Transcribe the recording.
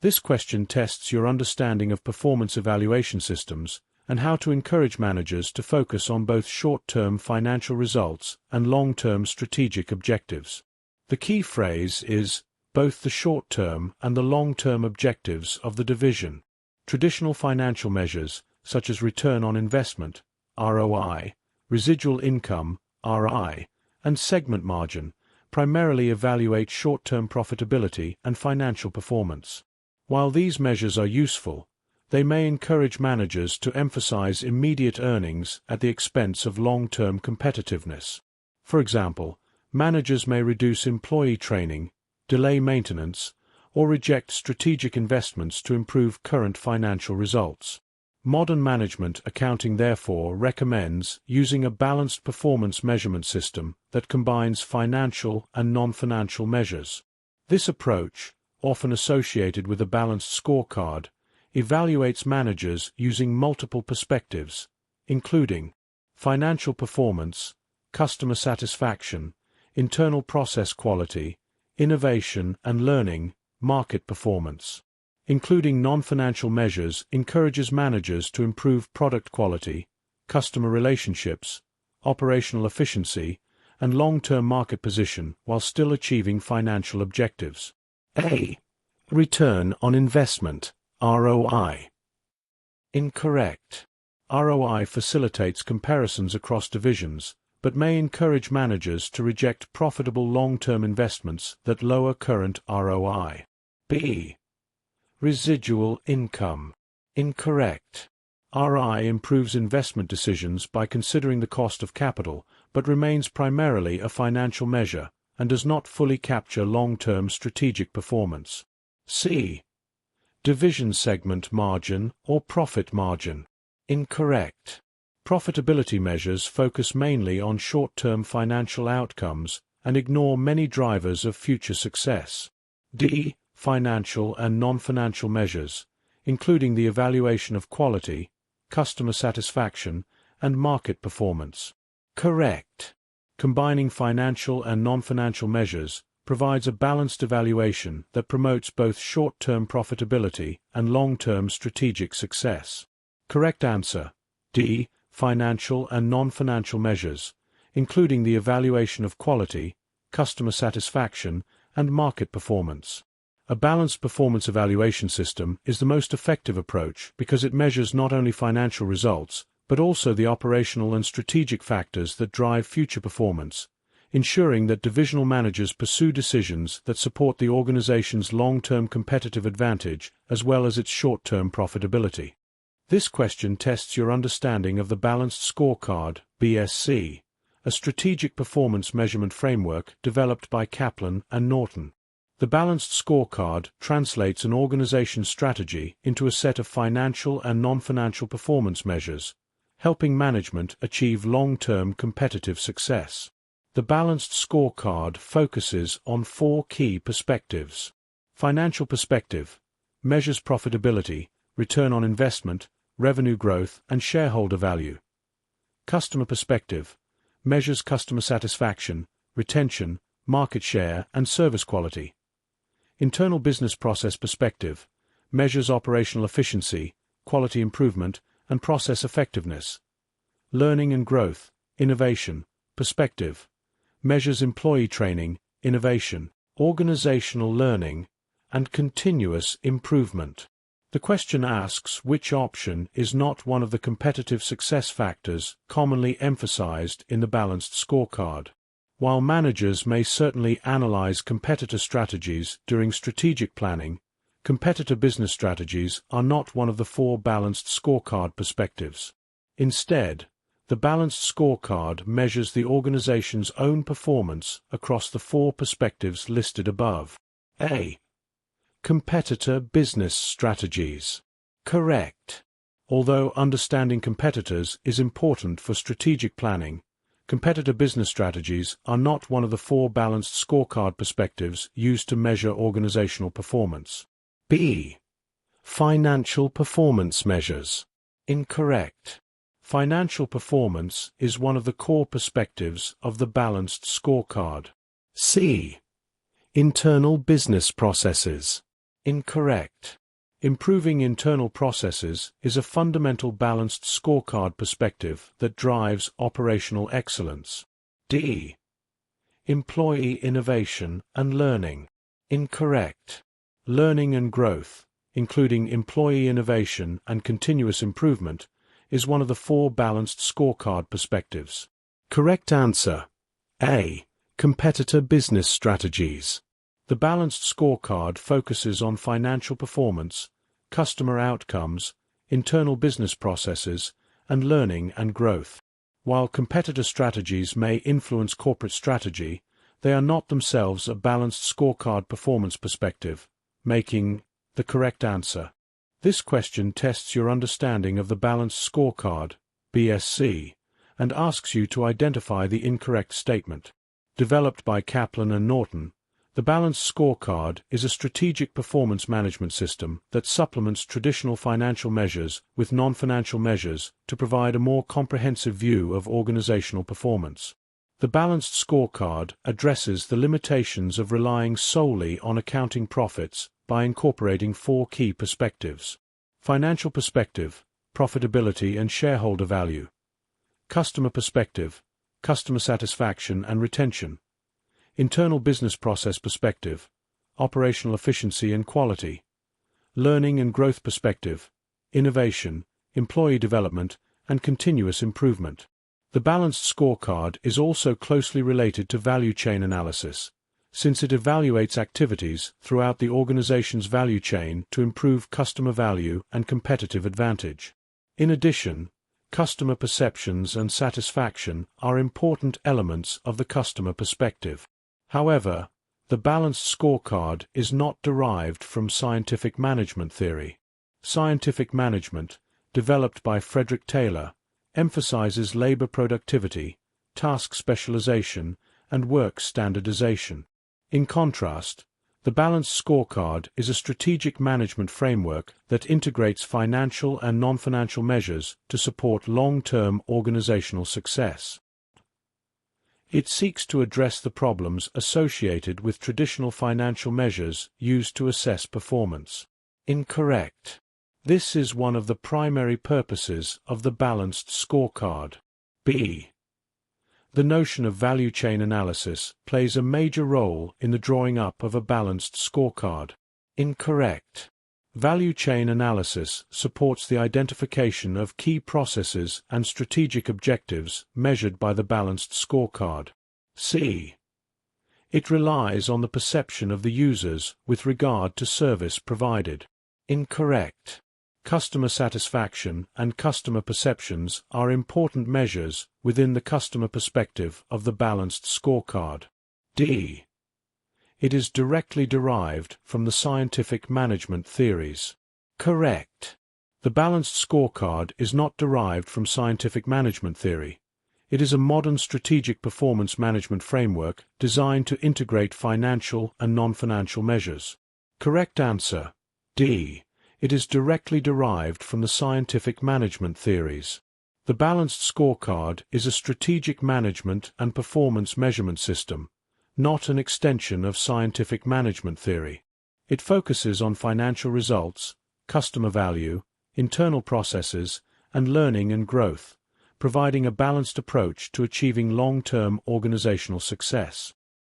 This question tests your understanding of performance evaluation systems and how to encourage managers to focus on both short-term financial results and long-term strategic objectives. The key phrase is both the short-term and the long-term objectives of the division. Traditional financial measures, such as return on investment, ROI, residual income, RI, and segment margin, primarily evaluate short-term profitability and financial performance. While these measures are useful, they may encourage managers to emphasize immediate earnings at the expense of long-term competitiveness. For example, managers may reduce employee training, delay maintenance, or reject strategic investments to improve current financial results. Modern management accounting therefore recommends using a balanced performance measurement system that combines financial and non-financial measures. This approach, often associated with a balanced scorecard, evaluates managers using multiple perspectives, including financial performance, customer satisfaction, internal process quality, innovation and learning, market performance. Including non-financial measures encourages managers to improve product quality, customer relationships, operational efficiency, and long-term market position while still achieving financial objectives. A. Return on investment, ROI. Incorrect. ROI facilitates comparisons across divisions, but may encourage managers to reject profitable long-term investments that lower current ROI. B. Residual income. Incorrect. RI improves investment decisions by considering the cost of capital, but remains primarily a financial measure and does not fully capture long-term strategic performance. C. Division segment margin or profit margin. Incorrect. Profitability measures focus mainly on short-term financial outcomes and ignore many drivers of future success. D. Financial and non-financial measures, including the evaluation of quality, customer satisfaction, and market performance. Correct. Combining financial and non-financial measures provides a balanced evaluation that promotes both short-term profitability and long-term strategic success. Correct answer. D. Financial and non-financial measures, including the evaluation of quality, customer satisfaction, and market performance. A balanced performance evaluation system is the most effective approach because it measures not only financial results, but also the operational and strategic factors that drive future performance, ensuring that divisional managers pursue decisions that support the organization's long-term competitive advantage as well as its short-term profitability. This question tests your understanding of the Balanced Scorecard, BSC, a strategic performance measurement framework developed by Kaplan and Norton. The Balanced Scorecard translates an organization's strategy into a set of financial and non-financial performance measures, helping management achieve long-term competitive success. The Balanced Scorecard focuses on 4 key perspectives. Financial perspective measures profitability, return on investment, revenue growth, and shareholder value. Customer perspective measures customer satisfaction, retention, market share, and service quality. Internal business process perspective measures operational efficiency, quality improvement, and process effectiveness. Learning and growth, innovation, perspective measures employee training, innovation, organizational learning, and continuous improvement. The question asks which option is not one of the competitive success factors commonly emphasized in the Balanced Scorecard. While managers may certainly analyze competitor strategies during strategic planning, competitor business strategies are not one of the 4 Balanced Scorecard perspectives. Instead, the Balanced Scorecard measures the organization's own performance across the 4 perspectives listed above. A. Competitor business strategies. Correct. Although understanding competitors is important for strategic planning, competitor business strategies are not one of the 4 Balanced Scorecard perspectives used to measure organizational performance. B. Financial performance measures. Incorrect. Financial performance is one of the core perspectives of the Balanced Scorecard. C. Internal business processes. Incorrect. Improving internal processes is a fundamental balanced scorecard perspective that drives operational excellence. D. Employee innovation and learning. Incorrect. Learning and growth, including employee innovation and continuous improvement, is one of the 4 balanced scorecard perspectives. Correct answer. A. Competitor business strategies. The balanced scorecard focuses on financial performance, customer outcomes, internal business processes, and learning and growth. While competitor strategies may influence corporate strategy, they are not themselves a balanced scorecard performance perspective, making the correct answer. This question tests your understanding of the balanced scorecard, BSC, and asks you to identify the incorrect statement. Developed by Kaplan and Norton, the balanced scorecard is a strategic performance management system that supplements traditional financial measures with non-financial measures to provide a more comprehensive view of organizational performance. The balanced scorecard addresses the limitations of relying solely on accounting profits by incorporating 4 key perspectives: financial perspective, profitability and shareholder value; customer perspective, customer satisfaction and retention; internal business process perspective, operational efficiency and quality; learning and growth perspective, innovation, employee development, and continuous improvement. The balanced scorecard is also closely related to value chain analysis, since it evaluates activities throughout the organization's value chain to improve customer value and competitive advantage. In addition, customer perceptions and satisfaction are important elements of the customer perspective. However, the balanced scorecard is not derived from scientific management theory. Scientific management, developed by Frederick Taylor, emphasizes labor productivity, task specialization, and work standardization. In contrast, the balanced scorecard is a strategic management framework that integrates financial and non-financial measures to support long-term organizational success. It seeks to address the problems associated with traditional financial measures used to assess performance. Incorrect. This is one of the primary purposes of the balanced scorecard. B. The notion of value chain analysis plays a major role in the drawing up of a balanced scorecard. Incorrect. Value chain analysis supports the identification of key processes and strategic objectives measured by the balanced scorecard. C. It relies on the perception of the users with regard to service provided. Incorrect. Customer satisfaction and customer perceptions are important measures within the customer perspective of the balanced scorecard. D. It is directly derived from the scientific management theories. Correct. The balanced scorecard is not derived from scientific management theory. It is a modern strategic performance management framework designed to integrate financial and non-financial measures. Correct answer. D. It is directly derived from the scientific management theories. The balanced scorecard is a strategic management and performance measurement system, not an extension of scientific management theory. It focuses on financial results, customer value, internal processes, and learning and growth, providing a balanced approach to achieving long-term organizational success.